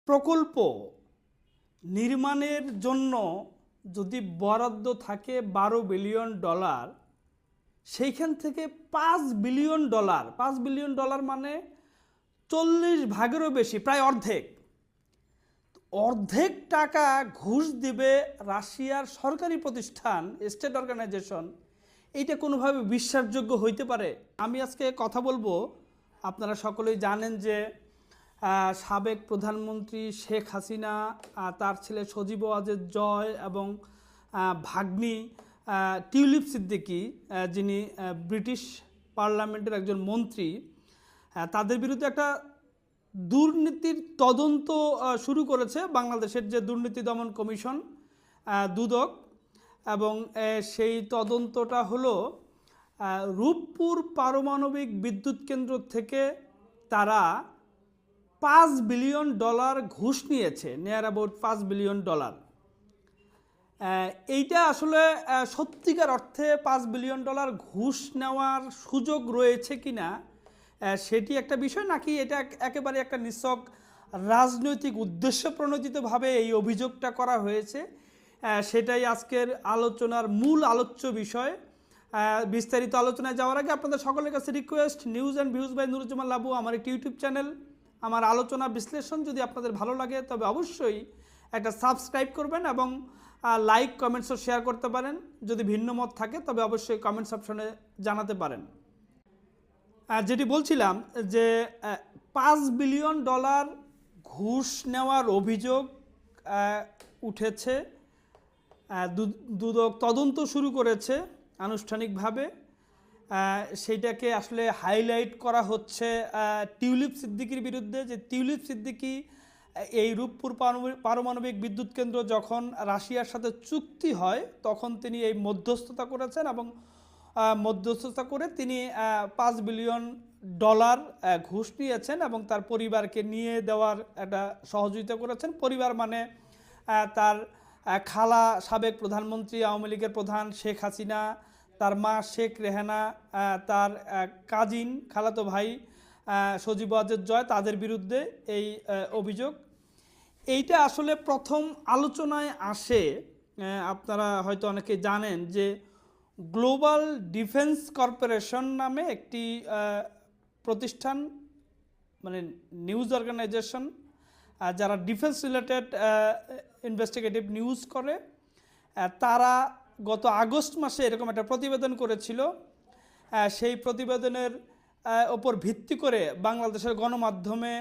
প্রকল্প নির্মাণের জন্য যদি বরাদ্দ থাকে 12 বিলিয়ন ডলার, সেইখান থেকে 5 বিলিয়ন ডলার, 5 বিলিয়ন ডলার মানে 40 ভাগেরও বেশি, প্রায় অর্ধেক অর্ধেক টাকা ঘুষ দিবে রাশিয়ার সরকারি প্রতিষ্ঠান, স্টেট অর্গানাইজেশন। এইটা কোনোভাবে বিশ্বাসযোগ্য হইতে পারে? আমি আজকে কথা বলবো, আপনারা সকলেই জানেন যে সাবেক প্রধানমন্ত্রী শেখ হাসিনা, তার ছেলে সজীব ওয়াজেদ জয় এবং ভাগ্নি টিউলিপ সিদ্দিকী, যিনি ব্রিটিশ পার্লামেন্টের একজন মন্ত্রী, তাদের বিরুদ্ধে একটা দুর্নীতির তদন্ত শুরু করেছে বাংলাদেশের যে দুর্নীতি দমন কমিশন দুদক। এবং সেই তদন্তটা হলো রূপপুর পারমাণবিক বিদ্যুৎ কেন্দ্র থেকে তারা 5 বিলিয়ন ডলার ঘুষ নিয়েছে, নিয়ার অ্যাবাউট 5 বিলিয়ন ডলার। এইটা আসলে সত্যিকার অর্থে 5 বিলিয়ন ডলার ঘুষ নেওয়ার সুযোগ রয়েছে কিনা সেটি একটা বিষয়, নাকি এটা একেবারে একটা নিছক রাজনৈতিক উদ্দেশ্য প্রণোদিতভাবে এই অভিযোগটা করা হয়েছে, সেটাই আজকের আলোচনার মূল আলোচ্য বিষয়। বিস্তারিত আলোচনায় যাওয়ার আগে আপনাদের সকলের কাছে request, news and views by Nuruzzaman Labu আমার একটি ইউটিউব চ্যানেল। আমার আলোচনা বিশ্লেষণ যদি আপনাদের ভালো লাগে তবে অবশ্যই একটা সাবস্ক্রাইব করবেন এবং লাইক, কমেন্টসও শেয়ার করতে পারেন। যদি ভিন্ন মত থাকে তবে অবশ্যই কমেন্টস অপশনে জানাতে পারেন। যেটি বলছিলাম যে 5 বিলিয়ন ডলার ঘুষ নেওয়ার অভিযোগ উঠেছে, দুদক তদন্ত শুরু করেছে আনুষ্ঠানিকভাবে। সেইটাকে আসলে হাইলাইট করা হচ্ছে টিউলিপ সিদ্দিকীর বিরুদ্ধে, যে টিউলিপ সিদ্দিকী এই রূপপুর পারমাণবিক বিদ্যুৎ কেন্দ্র যখন রাশিয়ার সাথে চুক্তি হয় তখন তিনি এই মধ্যস্থতা করেছেন এবং মধ্যস্থতা করে তিনি 5 বিলিয়ন ডলার ঘুষ নিয়েছেন এবং তার পরিবারকে নিয়ে দেওয়ার একটা সহযোগিতা করেছেন। পরিবার মানে তার খালা, সাবেক প্রধানমন্ত্রী আওয়ামী লীগের প্রধান শেখ হাসিনা, তার মা শেখ রেহানা, তার কাজিন খালাতো ভাই সজীব ওয়াজেদ জয়, তাদের বিরুদ্ধে এই অভিযোগ। এইটা আসলে প্রথম আলোচনায় আসে, আপনারা হয়তো অনেকে জানেন যে গ্লোবাল ডিফেন্স কর্পোরেশন নামে একটি প্রতিষ্ঠান, মানে নিউজ অর্গানাইজেশন, যারা ডিফেন্স রিলেটেড ইনভেস্টিগেটিভ নিউজ করে, তারা গত আগস্ট মাসে এরকম একটা প্রতিবেদন করেছিল। সেই প্রতিবেদনের ওপর ভিত্তি করে বাংলাদেশের গণমাধ্যমে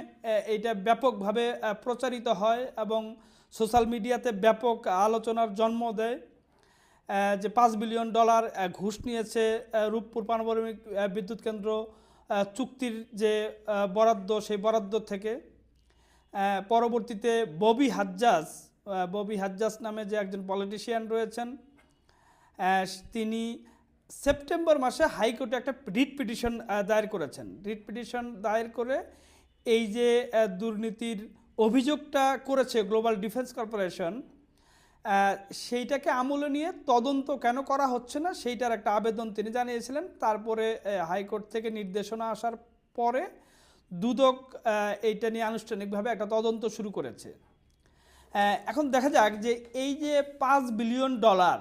এইটা ব্যাপকভাবে প্রচারিত হয় এবং সোশ্যাল মিডিয়াতে ব্যাপক আলোচনার জন্ম দেয় যে 5 বিলিয়ন ডলার ঘুষ নিয়েছে রূপপুর পারমাণবিক বিদ্যুৎ কেন্দ্র চুক্তির যে বরাদ্দ, সেই বরাদ্দ থেকে। পরবর্তীতে ববি হাজ্জাজ নামে যে একজন পলিটিশিয়ান রয়েছেন, তিনি সেপ্টেম্বর মাসে হাইকোর্টে একটা রিট পিটিশন দায়ের করেছেন। রিট পিটিশন দায়ের করে এই যে দুর্নীতির অভিযোগটা করেছে গ্লোবাল ডিফেন্স কর্পোরেশন, সেইটাকে আমলে নিয়ে তদন্ত কেন করা হচ্ছে না সেইটার একটা আবেদন তিনি জানিয়েছিলেন। তারপরে হাইকোর্ট থেকে নির্দেশনা আসার পরে দুদক এইটা নিয়ে আনুষ্ঠানিকভাবে একটা তদন্ত শুরু করেছে। এখন দেখা যাক যে এই যে 5 বিলিয়ন ডলার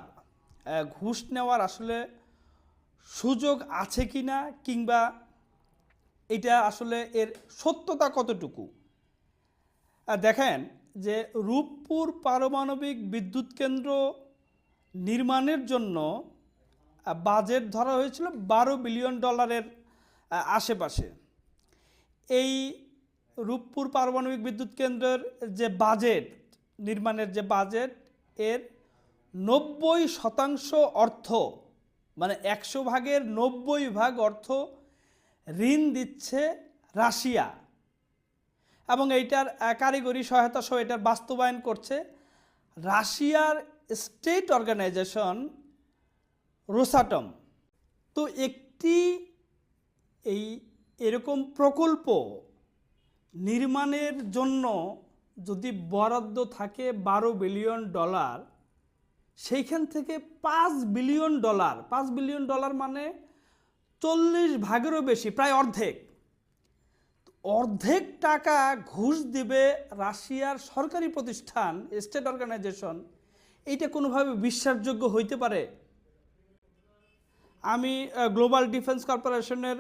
ঘুষ নেওয়ার আসলে সুযোগ আছে কি না, কিংবা এটা আসলে এর সত্যতা কতটুকু। দেখেন যে রূপপুর পারমাণবিক বিদ্যুৎ কেন্দ্র নির্মাণের জন্য বাজেট ধরা হয়েছিল 12 বিলিয়ন ডলারের আশেপাশে। এই রূপপুর পারমাণবিক বিদ্যুৎ কেন্দ্রের যে বাজেট, নির্মাণের যে বাজেট, এর 90% অর্থ, মানে 100 ভাগের 90 ভাগ অর্থ ঋণ দিচ্ছে রাশিয়া এবং এইটার কারিগরি সহায়তা সহ এটার বাস্তবায়ন করছে রাশিয়ার স্টেট অর্গানাইজেশন রোসাটম। তো এরকম প্রকল্প নির্মাণের জন্য যদি বরাদ্দ থাকে 12 বিলিয়ন ডলার, সেইখান থেকে 5 বিলিয়ন ডলার মানে 40 ভাগেরও বেশি, প্রায় অর্ধেক অর্ধেক টাকা ঘুষ দিবে রাশিয়ার সরকারি প্রতিষ্ঠান, স্টেট অর্গানাইজেশন, এইটা কোনোভাবে বিশ্বাসযোগ্য হইতে পারে? আমি গ্লোবাল ডিফেন্স কর্পোরেশনের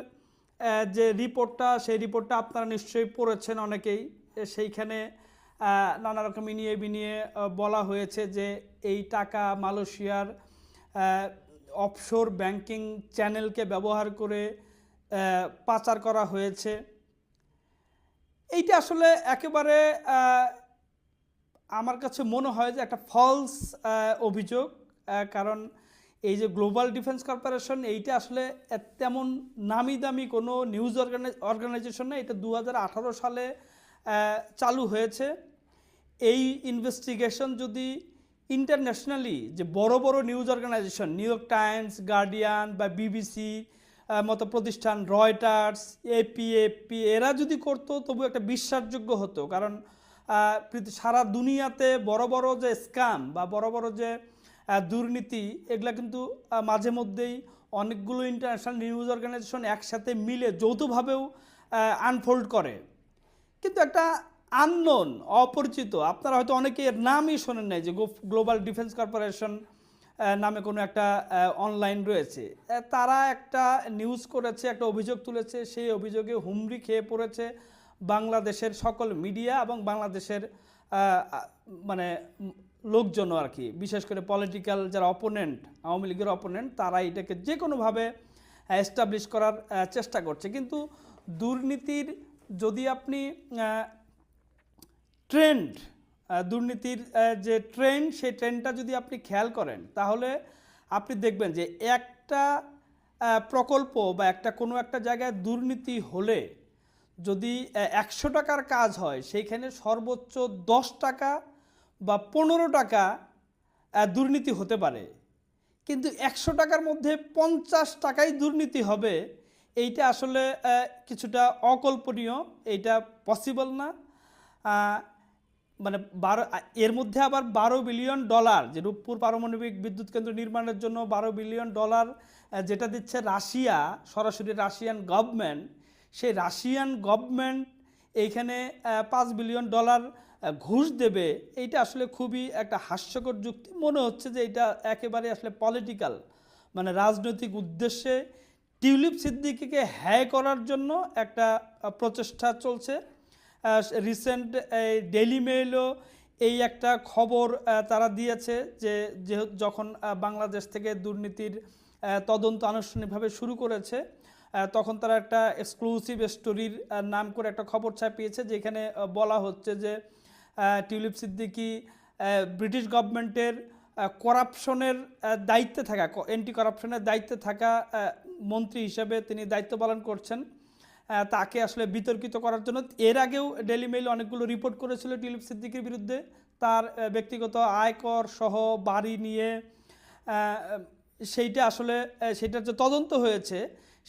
যে রিপোর্টটা, সেই রিপোর্টটা আপনারা নিশ্চয়ই পড়েছেন অনেকেই। সেইখানে নানা রকম ইনিয়ে বিনিয়ে বলা হয়েছে যে এই টাকা মালয়েশিয়ার অফশোর ব্যাংকিং চ্যানেলকে ব্যবহার করে পাচার করা হয়েছে। এইটা আসলে একেবারে আমার কাছে মনে হয় যে একটা ফলস অভিযোগ। কারণ এই যে গ্লোবাল ডিফেন্স কর্পোরেশন, এইটা আসলে তেমন নামি দামি কোনো নিউজ অর্গানাইজেশন না। এটা 2018 সালে চালু হয়েছে। এই ইনভেস্টিগেশন যদি ইন্টারন্যাশনালি যে বড় বড় news organization, New York Times, Guardian বা বিবিসি মতো প্রতিষ্ঠান, রয়টার্স, এপি, এরা যদি করতো তবু একটা বিশ্বাসযোগ্য হতো। কারণ সারা দুনিয়াতে বড় বড় যে স্ক্যাম বা বড় বড় যে দুর্নীতি, এগুলা কিন্তু মাঝে মধ্যেই অনেকগুলো ইন্টারন্যাশনাল নিউজ অর্গানাইজেশন একসাথে মিলে যৌথভাবেও আনফোল্ড করে। কিন্তু একটা আননোন, অপরিচিত, আপনারা হয়তো অনেকে এর নামই শোনেন নাই যে গ্লোবাল ডিফেন্স কর্পোরেশন নামে কোনো একটা অনলাইন রয়েছে, তারা একটা নিউজ করেছে, একটা অভিযোগ তুলেছে। সেই অভিযোগে হুমড়ি খেয়ে পড়েছে বাংলাদেশের সকল মিডিয়া এবং বাংলাদেশের মানে লোকজনও আর কি, বিশেষ করে পলিটিক্যাল যারা অপোনেন্ট, আওয়ামী লীগের অপোনেন্ট, তারা এটাকে যে কোনোভাবে এস্টাবলিশ করার চেষ্টা করছে। কিন্তু দুর্নীতির যদি আপনি ট্রেন্ড, দুর্নীতির যে ট্রেন্ড, সেই ট্রেন্ডটা যদি আপনি খেয়াল করেন, তাহলে আপনি দেখবেন যে একটা প্রকল্প বা কোনো একটা জায়গায় দুর্নীতি হলে যদি 100 টাকার কাজ হয়, সেইখানে সর্বোচ্চ 10 টাকা বা 15 টাকা দুর্নীতি হতে পারে। কিন্তু 100 টাকার মধ্যে 50 টাকাই দুর্নীতি হবে, এইটা আসলে কিছুটা অকল্পনীয়, এইটা পসিবল না। মানে এর মধ্যে আবার $12 বিলিয়ন, যে রূপপুর পারমাণবিক বিদ্যুৎ কেন্দ্র নির্মাণের জন্য $12 বিলিয়ন যেটা দিচ্ছে রাশিয়া, সরাসরি রাশিয়ান গভর্নমেন্ট, সেই রাশিয়ান গভর্নমেন্ট এইখানে $5 বিলিয়ন ঘুষ দেবে। এইটা আসলে খুবই একটা হাস্যকর যুক্তি মনে হচ্ছে যে এটা একেবারে আসলে পলিটিক্যাল, মানে রাজনৈতিক উদ্দেশ্যে টিউলিপ সিদ্দিকীকে হ্যায় করার জন্য একটা প্রচেষ্টা চলছে। রিসেন্ট ডেইলি মেইলও এই একটা খবর তারা দিয়েছে যে যখন বাংলাদেশ থেকে দুর্নীতির তদন্ত আনুষ্ঠানিকভাবে শুরু করেছে, তখন তারা একটা এক্সক্লুসিভ স্টোরির নাম করে একটা খবর ছাপিয়েছে, যেখানে বলা হচ্ছে যে টিউলিপ সিদ্দিকী ব্রিটিশ গভর্নমেন্টের করাপশনের দায়িত্বে থাকা, অ্যান্টি করাপশনের দায়িত্বে থাকা মন্ত্রী হিসেবে তিনি দায়িত্ব পালন করছেন। তাকে আসলে বিতর্কিত করার জন্য এর আগেও ডেইলি মেইল অনেকগুলো রিপোর্ট করেছিল টিউলিপ সিদ্দিকীর বিরুদ্ধে, তার ব্যক্তিগত আয়কর সহ বাড়ি নিয়ে। সেইটা আসলে সেটার যে তদন্ত হয়েছে,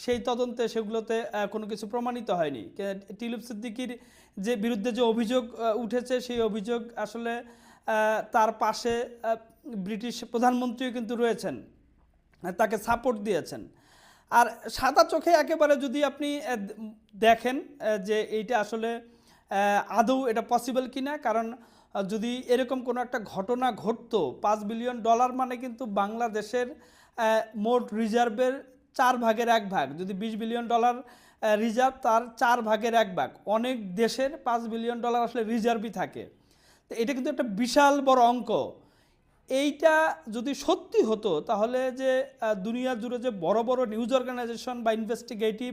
সেই তদন্তে সেগুলোতে কোনো কিছু প্রমাণিত হয়নি। টিউলিপ সিদ্দিকীর যে বিরুদ্ধে যে অভিযোগ উঠেছে, সেই অভিযোগ আসলে তার পাশে ব্রিটিশ প্রধানমন্ত্রীও কিন্তু রয়েছেন, তাকে সাপোর্ট দিয়েছেন। আর সাদা চোখে একেবারে যদি আপনি দেখেন যে এইটা আসলে আদৌ এটা পসিবল কিনা, কারণ যদি এরকম কোনো একটা ঘটনা ঘটতো, $5 বিলিয়ন মানে কিন্তু বাংলাদেশের মোট রিজার্ভের 4 ভাগের 1 ভাগ। যদি $20 বিলিয়ন রিজার্ভ, তার 4 ভাগের 1 ভাগ। অনেক দেশের $5 বিলিয়ন আসলে রিজার্ভই থাকে। তো এটা কিন্তু একটা বিশাল বড় অঙ্ক। এইটা যদি সত্যি হতো, তাহলে যে দুনিয়া জুড়ে যে বড় বড় নিউজ অর্গানাইজেশন বা ইনভেস্টিগেটিভ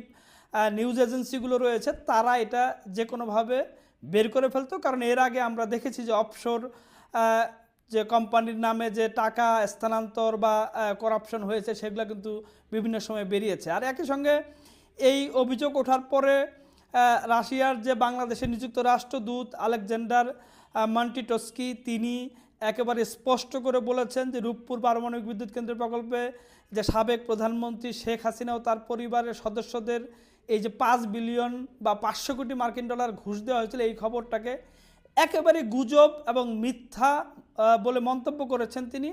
নিউজ এজেন্সিগুলো রয়েছে, তারা এটা যে কোনোভাবে বের করে ফেলতো। কারণ এর আগে আমরা দেখেছি যে অফশোর যে কোম্পানির নামে যে টাকা স্থানান্তর বা করাপশন হয়েছে, সেগুলো কিন্তু বিভিন্ন সময় বেরিয়েছে। আর একই সঙ্গে এই অভিযোগ ওঠার পরে রাশিয়ার যে বাংলাদেশে নিযুক্ত রাষ্ট্রদূত আলেকজান্ডার মান্টিটস্কি, তিনি একেবারে স্পষ্ট করে বলেছেন যে রূপপুর পারমাণবিক বিদ্যুৎ কেন্দ্র প্রকল্পে যে সাবেক প্রধানমন্ত্রী শেখ হাসিনা ও তার পরিবারের সদস্যদের এই যে $5 বিলিয়ন বা 500 কোটি মার্কিন ডলার ঘুষ দেওয়া হয়েছিল, এই খবরটাকে একেবারে গুজব এবং মিথ্যা বলে মন্তব্য করেছেন তিনি,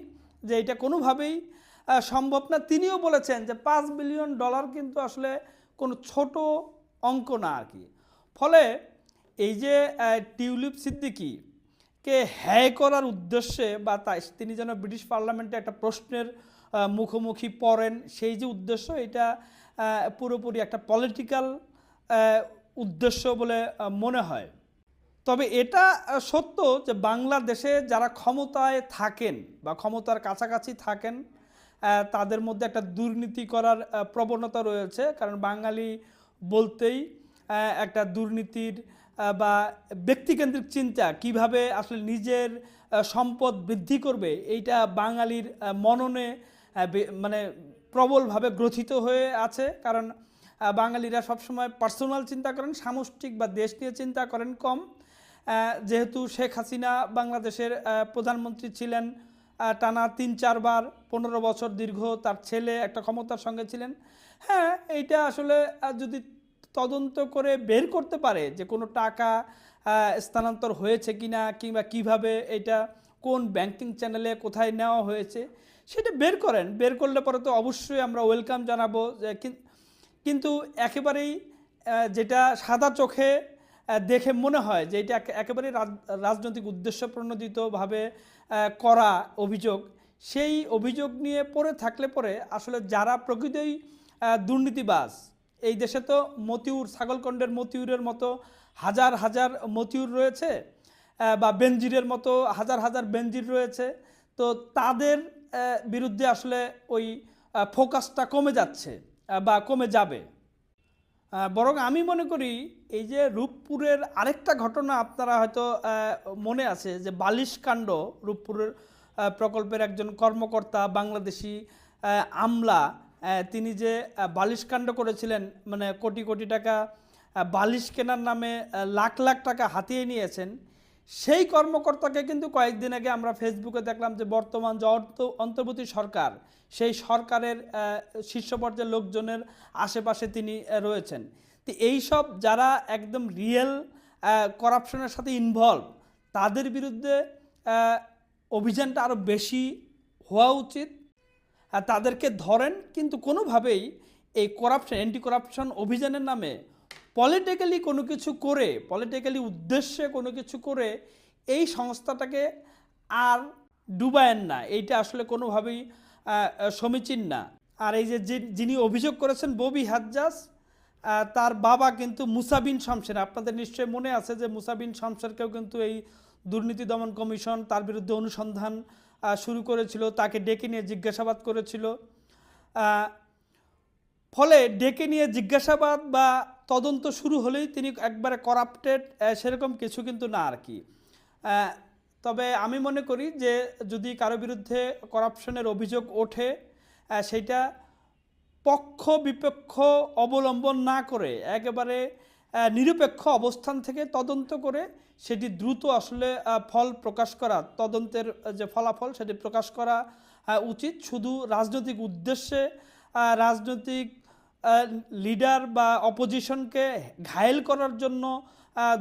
যে এটা কোনোভাবেই সম্ভব না। তিনিও বলেছেন যে $5 বিলিয়ন কিন্তু আসলে কোনো ছোট অঙ্ক না আর কি। ফলে এই যে টিউলিপ সিদ্দিকীকে হ্যায় করার উদ্দেশ্যে বা তিনি যেন ব্রিটিশ পার্লামেন্টে একটা প্রশ্নের মুখোমুখি পড়েন, সেই যে উদ্দেশ্য, এটা পুরোপুরি একটা পলিটিক্যাল উদ্দেশ্য বলে মনে হয়। তবে এটা সত্য যে বাংলাদেশে যারা ক্ষমতায় থাকেন বা ক্ষমতার কাছাকাছি থাকেন তাদের মধ্যে একটা দুর্নীতি করার প্রবণতা রয়েছে। কারণ বাঙালি বলতেই একটা দুর্নীতির বা ব্যক্তিকেন্দ্রিক চিন্তা, কিভাবে আসলে নিজের সম্পদ বৃদ্ধি করবে, এইটা বাঙালির মননে মানে প্রবলভাবে গ্রথিত হয়ে আছে। কারণ বাঙালিরা সবসময় পার্সোনাল চিন্তা করেন, সামষ্টিক বা দেশ নিয়ে চিন্তা করেন কম। যেহেতু শেখ হাসিনা বাংলাদেশের প্রধানমন্ত্রী ছিলেন টানা ৩-৪ বার, ১৫ বছর দীর্ঘ, তার ছেলে একটা ক্ষমতার সঙ্গে ছিলেন। হ্যাঁ, এইটা আসলে যদি তদন্ত করে বের করতে পারে যে কোনো টাকা স্থানান্তর হয়েছে কিনা, কিংবা কিভাবে এটা কোন ব্যাংকিং চ্যানেলে কোথায় নেওয়া হয়েছে, সেটা বের করলে পরে তো অবশ্যই আমরা ওয়েলকাম জানাবো। কিন্তু একেবারেই যেটা সাদা চোখে দেখে মনে হয় যে এটা একেবারেই রাজনৈতিক উদ্দেশ্য প্রণোদিতভাবে করা অভিযোগ, সেই অভিযোগ নিয়ে পড়ে থাকলে পরে আসলে যারা প্রকৃতই দুর্নীতিবাজ, এই দেশে তো মতিউর, ছাগলকণ্ডের মতিউরের মতো হাজার হাজার মতিউর রয়েছে, বা বেনজিরের মতো হাজার হাজার বেনজির রয়েছে। তো তাদের বিরুদ্ধে আসলে ওই ফোকাসটা কমে যাচ্ছে বা কমে যাবে। বরং আমি মনে করি এই যে রূপপুরের আরেকটা ঘটনা আপনারা হয়তো মনে আছে যে বালিশকাণ্ড, রূপপুরের প্রকল্পের একজন কর্মকর্তা বাংলাদেশি আমলা, তিনি যে বালিশকাণ্ড করেছিলেন, মানে কোটি কোটি টাকা বালিশ কেনার নামে লাখ লাখ টাকা হাতিয়ে নিয়েছেন, সেই কর্মকর্তাকে কিন্তু কয়েকদিন আগে আমরা ফেসবুকে দেখলাম যে বর্তমান যে অন্তর্বর্তী সরকার, সেই সরকারের শীর্ষ পর্যায়ের লোকজনের আশেপাশে তিনি রয়েছেন। তো এইসব যারা একদম রিয়েল করাপশনের সাথে ইনভলভ, তাদের বিরুদ্ধে অভিযানটা আরও বেশি হওয়া উচিত। তাদেরকে ধরেন, কিন্তু কোনোভাবেই এই করাপশন, অ্যান্টি করাপশন অভিযানের নামে পলিটিক্যালি কোনো কিছু করে, পলিটিক্যালি উদ্দেশ্যে কোনো কিছু করে এই সংস্থাটাকে আর ডুবায়েন না। এইটা আসলে কোনোভাবেই সমীচীন না। আর এই যে যিনি অভিযোগ করেছেন ববি হাজ্জাজ, তার বাবা কিন্তু মুসা বিন শমশের, আপনাদের নিশ্চয়ই মনে আছে যে মুসা বিন শমশেরকেও কিন্তু এই দুর্নীতি দমন কমিশন তার বিরুদ্ধে অনুসন্ধান শুরু করেছিল, তাকে ডেকে নিয়ে জিজ্ঞাসাবাদ করেছিল। ফলে ডেকে নিয়ে জিজ্ঞাসাবাদ বা তদন্ত শুরু হলেই তিনি একবারে করাপ্টেড, সেরকম কিছু কিন্তু না আর কি। তবে আমি মনে করি যে যদি কারো বিরুদ্ধে করাপশনের অভিযোগ ওঠে, সেটা পক্ষ বিপক্ষ অবলম্বন না করে একেবারে নিরপেক্ষ অবস্থান থেকে তদন্ত করে সেটি দ্রুত আসলে ফল প্রকাশ করা, তদন্তের যে ফলাফল সেটি প্রকাশ করা উচিত। শুধু রাজনৈতিক উদ্দেশ্যে রাজনৈতিক লিডার বা অপোজিশনকে ঘায়েল করার জন্য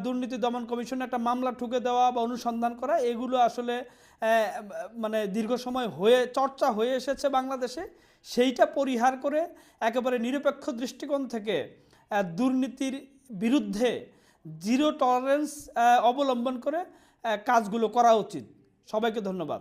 দুর্নীতি দমন কমিশনে একটা মামলা ঠুকে দেওয়া বা অনুসন্ধান করা, এগুলো আসলে মানে দীর্ঘ সময় চর্চা হয়ে এসেছে বাংলাদেশে। সেইটা পরিহার করে একেবারে নিরপেক্ষ দৃষ্টিকোণ থেকে দুর্নীতির বিরুদ্ধে জিরো টলারেন্স অবলম্বন করে কাজগুলো করা উচিত। সবাইকে ধন্যবাদ।